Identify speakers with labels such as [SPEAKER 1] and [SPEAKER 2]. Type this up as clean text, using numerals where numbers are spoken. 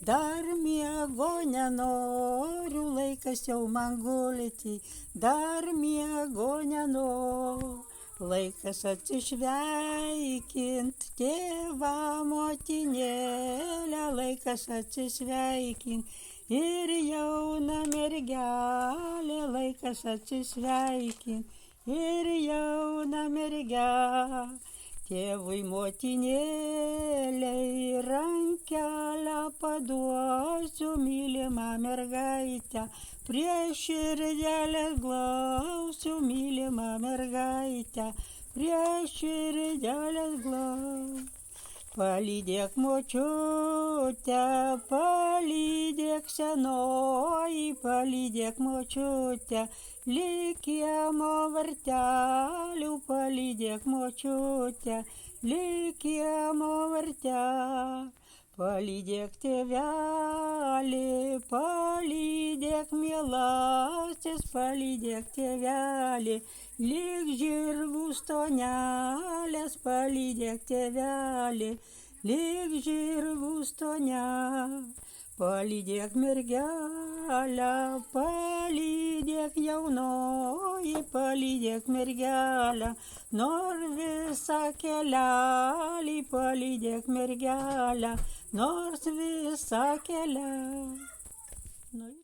[SPEAKER 1] dar miego nenoriu, laikas jau man gulti, dar miego nenoriu. Laikas atsisveikint tėvą motinėlę, laikas atsisveikint ir jauna mergelė, laikas atsisveikint ir jauna mergelė. Tėvui motinėlei rankelę paduosiu, mylimą mergaitę, prie širdelės glausiu, mylimą mergaitę, prie širdelės glausiu. Palydėk močiutę, palydėk senoji, palydėk močiutę, lig kiemo vartelių, palydėk močiutę, lig kiemo vartelių. Palydėk tėvelį, palydėk mielasis, palydėk tėvelį, lyg žirgų stonelės, palydėk tėvelį, lyg žirgų stonelės. Palydėk mergelę, palydėk jaunoji, palydėk mergelę, nors visą kelelį, palydėk mergelę, nors visą kelią.